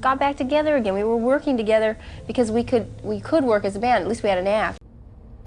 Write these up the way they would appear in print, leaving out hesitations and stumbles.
got back together again. We were working together because we could work as a band. At least we had an act.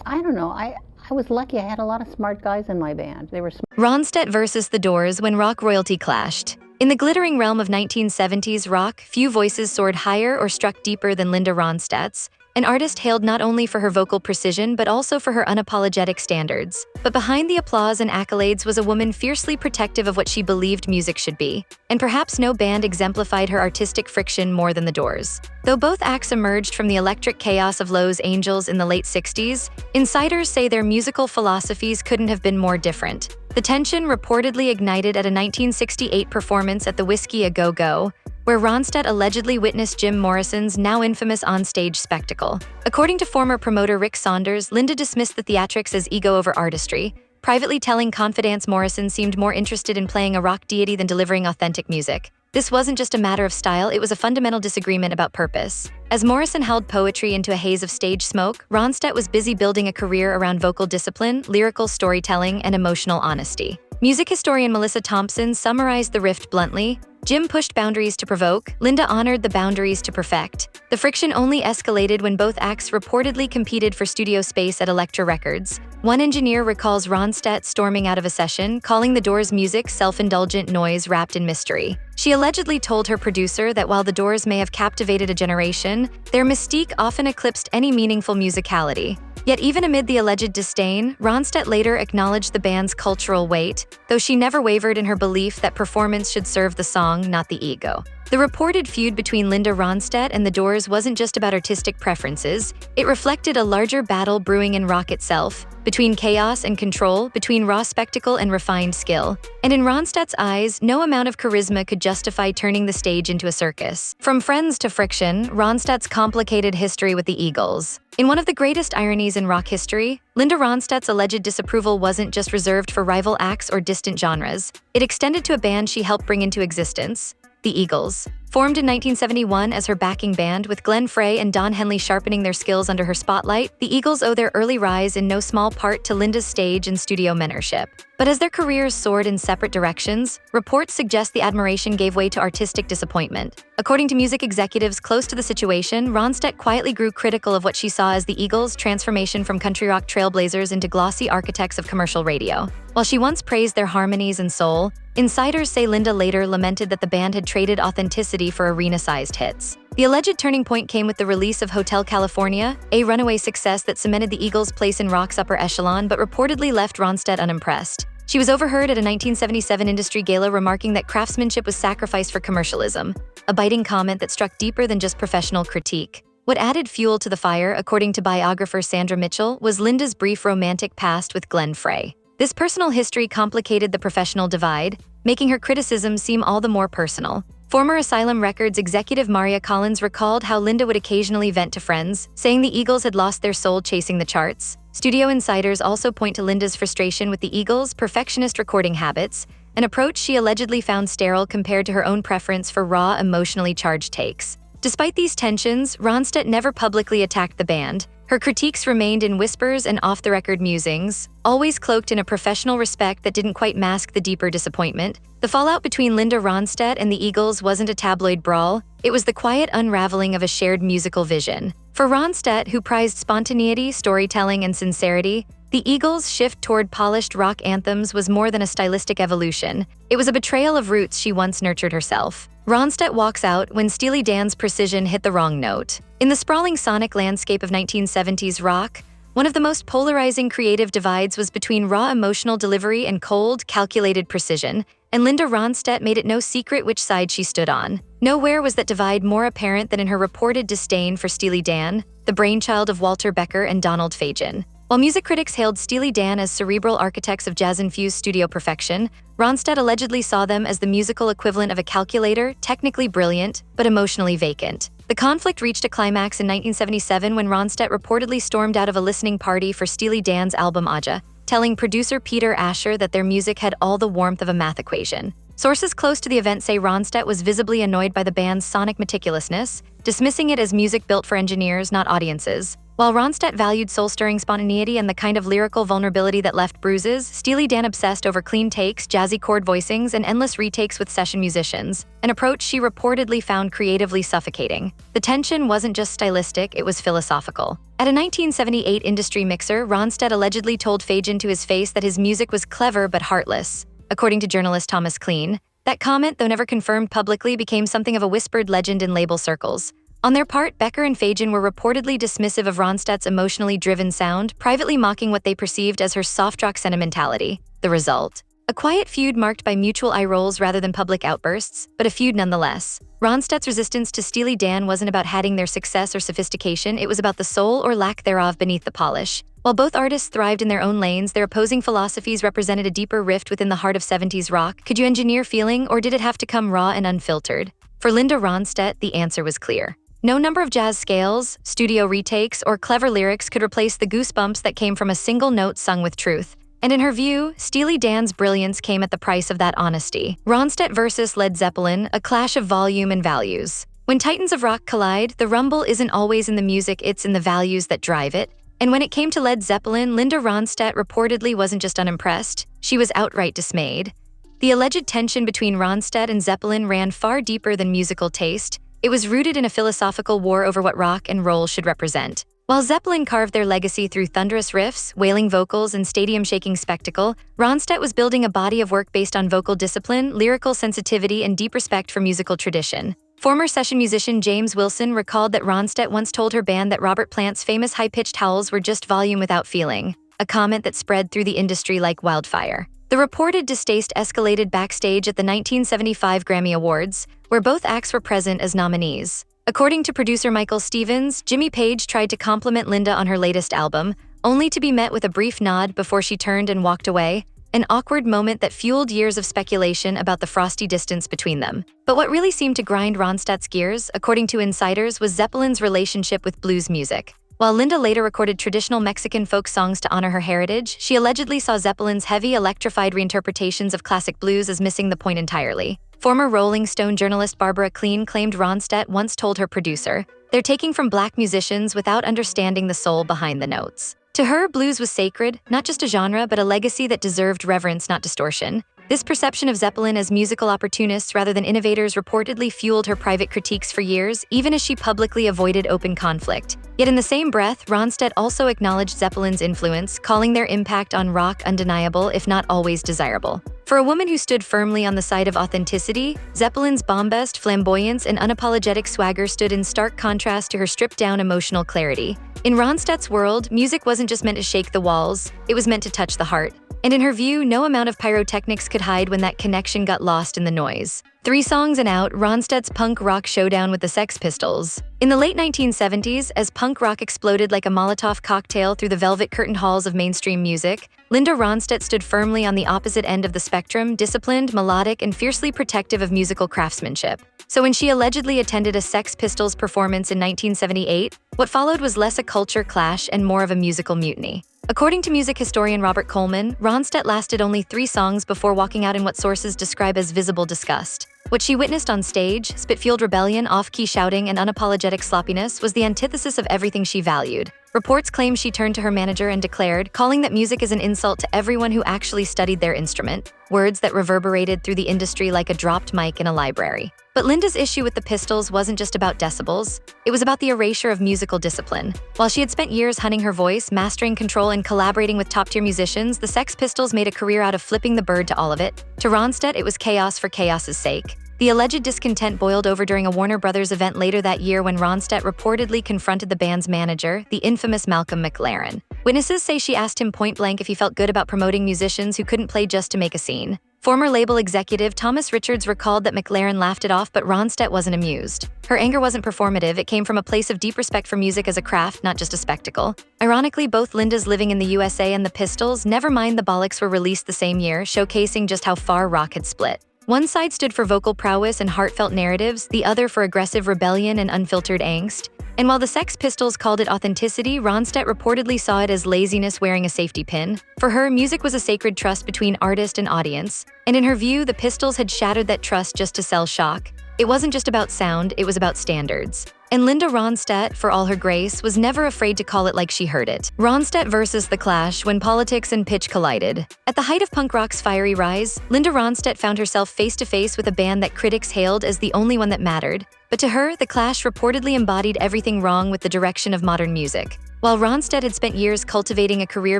I don't know. I was lucky. I had a lot of smart guys in my band. They were smart. Ronstadt versus the Doors when rock royalty clashed. In the glittering realm of 1970s rock, few voices soared higher or struck deeper than Linda Ronstadt's, an artist hailed not only for her vocal precision but also for her unapologetic standards. But behind the applause and accolades was a woman fiercely protective of what she believed music should be. And perhaps no band exemplified her artistic friction more than the Doors. Though both acts emerged from the electric chaos of Los Angeles in the late 60s, insiders say their musical philosophies couldn't have been more different. The tension reportedly ignited at a 1968 performance at the Whiskey A Go Go, where Ronstadt allegedly witnessed Jim Morrison's now infamous onstage spectacle. According to former promoter Rick Saunders, Linda dismissed the theatrics as ego over artistry, privately telling Confidence Morrison seemed more interested in playing a rock deity than delivering authentic music. This wasn't just a matter of style, it was a fundamental disagreement about purpose. As Morrison held poetry into a haze of stage smoke, Ronstadt was busy building a career around vocal discipline, lyrical storytelling, and emotional honesty. Music historian Melissa Thompson summarized the rift bluntly: Jim pushed boundaries to provoke, Linda honored the boundaries to perfect. The friction only escalated when both acts reportedly competed for studio space at Elektra Records. One engineer recalls Ronstadt storming out of a session, calling the Doors' music self-indulgent noise wrapped in mystery. She allegedly told her producer that while the Doors may have captivated a generation, their mystique often eclipsed any meaningful musicality. Yet even amid the alleged disdain, Ronstadt later acknowledged the band's cultural weight, though she never wavered in her belief that performance should serve the song, not the ego. The reported feud between Linda Ronstadt and the Doors wasn't just about artistic preferences, it reflected a larger battle brewing in rock itself, between chaos and control, between raw spectacle and refined skill. And in Ronstadt's eyes, no amount of charisma could justify turning the stage into a circus. From friends to friction, Ronstadt's complicated history with the Eagles. In one of the greatest ironies in rock history, Linda Ronstadt's alleged disapproval wasn't just reserved for rival acts or distant genres. It extended to a band she helped bring into existence, the Eagles. Formed in 1971 as her backing band, with Glenn Frey and Don Henley sharpening their skills under her spotlight, the Eagles owe their early rise in no small part to Linda's stage and studio mentorship. But as their careers soared in separate directions, reports suggest the admiration gave way to artistic disappointment. According to music executives close to the situation, Ronstadt quietly grew critical of what she saw as the Eagles' transformation from country rock trailblazers into glossy architects of commercial radio. While she once praised their harmonies and soul, insiders say Linda later lamented that the band had traded authenticity for arena-sized hits. The alleged turning point came with the release of Hotel California, a runaway success that cemented the Eagles' place in rock's upper echelon but reportedly left Ronstadt unimpressed. She was overheard at a 1977 industry gala remarking that craftsmanship was sacrificed for commercialism, a biting comment that struck deeper than just professional critique. What added fuel to the fire, according to biographer Sandra Mitchell, was Linda's brief romantic past with Glenn Frey. This personal history complicated the professional divide, making her criticism seem all the more personal. Former Asylum Records executive Maria Collins recalled how Linda would occasionally vent to friends, saying the Eagles had lost their soul chasing the charts. Studio insiders also point to Linda's frustration with the Eagles' perfectionist recording habits, an approach she allegedly found sterile compared to her own preference for raw, emotionally charged takes. Despite these tensions, Ronstadt never publicly attacked the band. Her critiques remained in whispers and off-the-record musings, always cloaked in a professional respect that didn't quite mask the deeper disappointment. The fallout between Linda Ronstadt and the Eagles wasn't a tabloid brawl, it was the quiet unraveling of a shared musical vision. For Ronstadt, who prized spontaneity, storytelling, and sincerity, the Eagles' shift toward polished rock anthems was more than a stylistic evolution. It was a betrayal of roots she once nurtured herself. Ronstadt walks out when Steely Dan's precision hit the wrong note. In the sprawling sonic landscape of 1970s rock, one of the most polarizing creative divides was between raw emotional delivery and cold, calculated precision, and Linda Ronstadt made it no secret which side she stood on. Nowhere was that divide more apparent than in her reported disdain for Steely Dan, the brainchild of Walter Becker and Donald Fagen. While music critics hailed Steely Dan as cerebral architects of jazz-infused studio perfection, Ronstadt allegedly saw them as the musical equivalent of a calculator, technically brilliant, but emotionally vacant. The conflict reached a climax in 1977 when Ronstadt reportedly stormed out of a listening party for Steely Dan's album Aja, telling producer Peter Asher that their music had all the warmth of a math equation. Sources close to the event say Ronstadt was visibly annoyed by the band's sonic meticulousness, dismissing it as music built for engineers, not audiences. While Ronstadt valued soul-stirring spontaneity and the kind of lyrical vulnerability that left bruises, Steely Dan obsessed over clean takes, jazzy chord voicings, and endless retakes with session musicians, an approach she reportedly found creatively suffocating. The tension wasn't just stylistic, it was philosophical. At a 1978 industry mixer, Ronstadt allegedly told Fagin to his face that his music was clever but heartless. According to journalist Thomas Kleen, that comment, though never confirmed publicly, became something of a whispered legend in label circles. On their part, Becker and Fagin were reportedly dismissive of Ronstadt's emotionally driven sound, privately mocking what they perceived as her soft rock sentimentality. The result? A quiet feud marked by mutual eye rolls rather than public outbursts, but a feud nonetheless. Ronstadt's resistance to Steely Dan wasn't about hiding their success or sophistication, it was about the soul or lack thereof beneath the polish. While both artists thrived in their own lanes, their opposing philosophies represented a deeper rift within the heart of 70s rock. Could you engineer feeling, or did it have to come raw and unfiltered? For Linda Ronstadt, the answer was clear. No number of jazz scales, studio retakes, or clever lyrics could replace the goosebumps that came from a single note sung with truth. And in her view, Steely Dan's brilliance came at the price of that honesty. Ronstadt versus Led Zeppelin, a clash of volume and values. When titans of rock collide, the rumble isn't always in the music, it's in the values that drive it. And when it came to Led Zeppelin, Linda Ronstadt reportedly wasn't just unimpressed, she was outright dismayed. The alleged tension between Ronstadt and Zeppelin ran far deeper than musical taste. It was rooted in a philosophical war over what rock and roll should represent. While Zeppelin carved their legacy through thunderous riffs, wailing vocals, and stadium-shaking spectacle, Ronstadt was building a body of work based on vocal discipline, lyrical sensitivity, and deep respect for musical tradition. Former session musician James Wilson recalled that Ronstadt once told her band that Robert Plant's famous high-pitched howls were just volume without feeling, a comment that spread through the industry like wildfire. The reported distaste escalated backstage at the 1975 Grammy Awards, where both acts were present as nominees. According to producer Michael Stevens, Jimmy Page tried to compliment Linda on her latest album, only to be met with a brief nod before she turned and walked away, an awkward moment that fueled years of speculation about the frosty distance between them. But what really seemed to grind Ronstadt's gears, according to insiders, was Zeppelin's relationship with blues music. While Linda later recorded traditional Mexican folk songs to honor her heritage, she allegedly saw Zeppelin's heavy, electrified reinterpretations of classic blues as missing the point entirely. Former Rolling Stone journalist Barbara Kleen claimed Ronstadt once told her producer, "They're taking from black musicians without understanding the soul behind the notes." To her, blues was sacred, not just a genre, but a legacy that deserved reverence, not distortion. This perception of Zeppelin as musical opportunists rather than innovators reportedly fueled her private critiques for years, even as she publicly avoided open conflict. Yet in the same breath, Ronstadt also acknowledged Zeppelin's influence, calling their impact on rock undeniable, if not always desirable. For a woman who stood firmly on the side of authenticity, Zeppelin's bombast, flamboyance, and unapologetic swagger stood in stark contrast to her stripped-down emotional clarity. In Ronstadt's world, music wasn't just meant to shake the walls, it was meant to touch the heart. And in her view, no amount of pyrotechnics could hide when that connection got lost in the noise. 3 songs and out, Ronstadt's punk rock showdown with the Sex Pistols. In the late 1970s, as punk rock exploded like a Molotov cocktail through the velvet curtained halls of mainstream music, Linda Ronstadt stood firmly on the opposite end of the spectrum, disciplined, melodic, and fiercely protective of musical craftsmanship. So when she allegedly attended a Sex Pistols performance in 1978, what followed was less a culture clash and more of a musical mutiny. According to music historian Robert Coleman, Ronstadt lasted only 3 songs before walking out in what sources describe as visible disgust. What she witnessed on stage, spit-fueled rebellion, off-key shouting, and unapologetic sloppiness, was the antithesis of everything she valued. Reports claim she turned to her manager and declared, calling that music is an insult to everyone who actually studied their instrument, words that reverberated through the industry like a dropped mic in a library. But Linda's issue with the Pistols wasn't just about decibels, it was about the erasure of musical discipline. While she had spent years honing her voice, mastering control, and collaborating with top-tier musicians, the Sex Pistols made a career out of flipping the bird to all of it. To Ronstadt, it was chaos for chaos's sake. The alleged discontent boiled over during a Warner Brothers event later that year when Ronstadt reportedly confronted the band's manager, the infamous Malcolm McLaren. Witnesses say she asked him point-blank if he felt good about promoting musicians who couldn't play just to make a scene. Former label executive Thomas Richards recalled that McLaren laughed it off, but Ronstadt wasn't amused. Her anger wasn't performative, it came from a place of deep respect for music as a craft, not just a spectacle. Ironically, both Linda's Living in the USA and the Pistols, Never Mind the Bollocks, were released the same year, showcasing just how far rock had split. One side stood for vocal prowess and heartfelt narratives, the other for aggressive rebellion and unfiltered angst. And while the Sex Pistols called it authenticity, Ronstadt reportedly saw it as laziness wearing a safety pin. For her, music was a sacred trust between artist and audience. And in her view, the Pistols had shattered that trust just to sell shock. It wasn't just about sound, it was about standards. And Linda Ronstadt, for all her grace, was never afraid to call it like she heard it. Ronstadt versus The Clash when politics and pitch collided. At the height of punk rock's fiery rise, Linda Ronstadt found herself face-to-face with a band that critics hailed as the only one that mattered. But to her, The Clash reportedly embodied everything wrong with the direction of modern music. While Ronstadt had spent years cultivating a career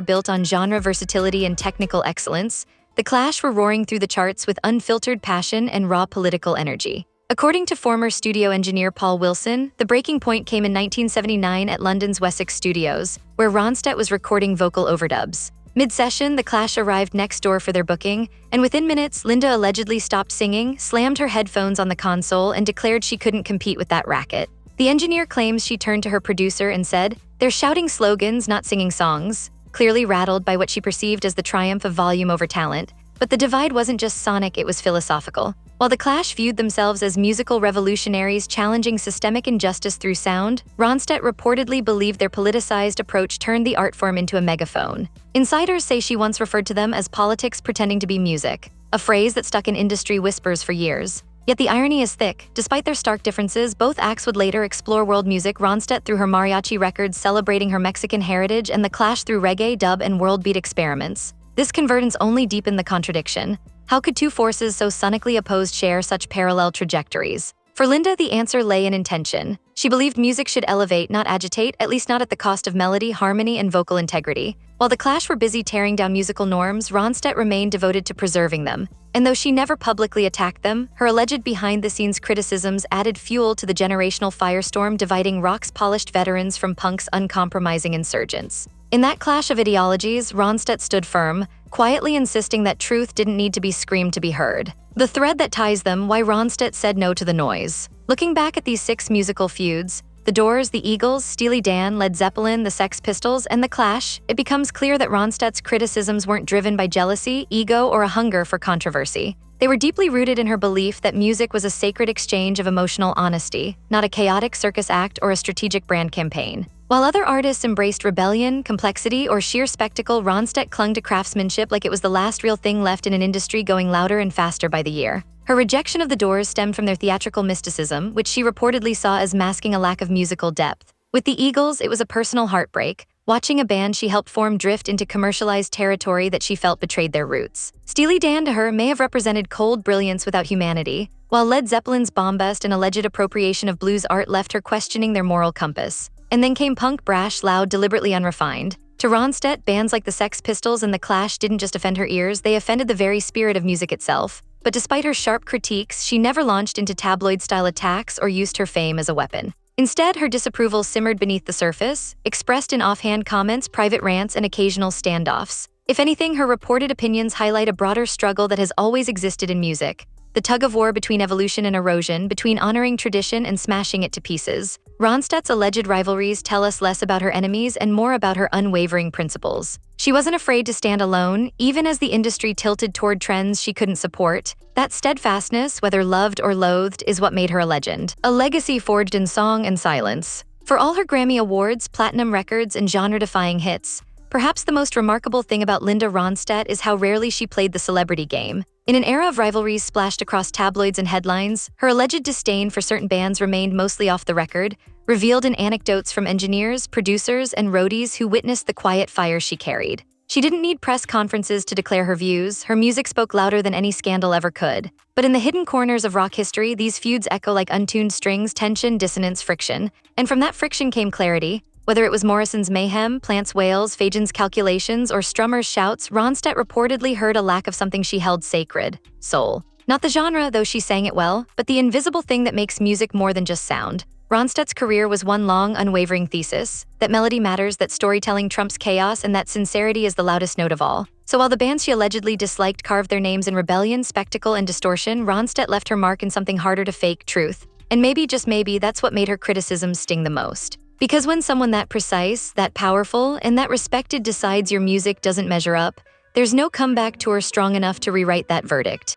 built on genre versatility and technical excellence, The Clash were roaring through the charts with unfiltered passion and raw political energy. According to former studio engineer Paul Wilson, the breaking point came in 1979 at London's Wessex Studios, where Ronstadt was recording vocal overdubs. Mid-session, The Clash arrived next door for their booking, and within minutes, Linda allegedly stopped singing, slammed her headphones on the console, and declared she couldn't compete with that racket. The engineer claims she turned to her producer and said, "They're shouting slogans, not singing songs," clearly rattled by what she perceived as the triumph of volume over talent. But the divide wasn't just sonic, it was philosophical. While The Clash viewed themselves as musical revolutionaries challenging systemic injustice through sound, Ronstadt reportedly believed their politicized approach turned the art form into a megaphone. Insiders say she once referred to them as politics pretending to be music, a phrase that stuck in industry whispers for years. Yet the irony is thick. Despite their stark differences, both acts would later explore world music, Ronstadt through her mariachi records celebrating her Mexican heritage, and The Clash through reggae, dub, and world beat experiments. This convergence only deepened the contradiction. How could two forces so sonically opposed share such parallel trajectories? For Linda, the answer lay in intention. She believed music should elevate, not agitate, at least not at the cost of melody, harmony, and vocal integrity. While The Clash were busy tearing down musical norms, Ronstadt remained devoted to preserving them. And though she never publicly attacked them, her alleged behind-the-scenes criticisms added fuel to the generational firestorm dividing rock's polished veterans from punk's uncompromising insurgents. In that clash of ideologies, Ronstadt stood firm, quietly insisting that truth didn't need to be screamed to be heard. The thread that ties them, why Ronstadt said no to the noise. Looking back at these 6 musical feuds, The Doors, The Eagles, Steely Dan, Led Zeppelin, The Sex Pistols, and The Clash, it becomes clear that Ronstadt's criticisms weren't driven by jealousy, ego, or a hunger for controversy. They were deeply rooted in her belief that music was a sacred exchange of emotional honesty, not a chaotic circus act or a strategic brand campaign. While other artists embraced rebellion, complexity, or sheer spectacle, Ronstadt clung to craftsmanship like it was the last real thing left in an industry going louder and faster by the year. Her rejection of the Doors stemmed from their theatrical mysticism, which she reportedly saw as masking a lack of musical depth. With the Eagles, it was a personal heartbreak, watching a band she helped form drift into commercialized territory that she felt betrayed their roots. Steely Dan to her may have represented cold brilliance without humanity, while Led Zeppelin's bombast and alleged appropriation of blues art left her questioning their moral compass. And then came punk, brash, loud, deliberately unrefined. To Ronstadt, bands like the Sex Pistols and The Clash didn't just offend her ears, they offended the very spirit of music itself. But despite her sharp critiques, she never launched into tabloid-style attacks or used her fame as a weapon. Instead, her disapproval simmered beneath the surface, expressed in offhand comments, private rants, and occasional standoffs. If anything, her reported opinions highlight a broader struggle that has always existed in music. The tug-of-war between evolution and erosion, between honoring tradition and smashing it to pieces. Ronstadt's alleged rivalries tell us less about her enemies and more about her unwavering principles. She wasn't afraid to stand alone, even as the industry tilted toward trends she couldn't support. That steadfastness, whether loved or loathed, is what made her a legend. A legacy forged in song and silence. For all her Grammy Awards, platinum records, and genre-defying hits, perhaps the most remarkable thing about Linda Ronstadt is how rarely she played the celebrity game. In an era of rivalries splashed across tabloids and headlines, her alleged disdain for certain bands remained mostly off the record, revealed in anecdotes from engineers, producers, and roadies who witnessed the quiet fire she carried. She didn't need press conferences to declare her views. Her music spoke louder than any scandal ever could. But in the hidden corners of rock history, these feuds echo like untuned strings, tension, dissonance, friction. And from that friction came clarity. Whether it was Morrison's mayhem, Plant's wails, Fajan's calculations, or Strummer's shouts, Ronstadt reportedly heard a lack of something she held sacred: soul. Not the genre, though she sang it well, but the invisible thing that makes music more than just sound. Ronstadt's career was one long, unwavering thesis, that melody matters, that storytelling trumps chaos, and that sincerity is the loudest note of all. So while the bands she allegedly disliked carved their names in rebellion, spectacle, and distortion, Ronstadt left her mark in something harder to fake: truth. And maybe, just maybe, that's what made her criticisms sting the most. Because when someone that precise, that powerful, and that respected decides your music doesn't measure up, there's no comeback tour strong enough to rewrite that verdict.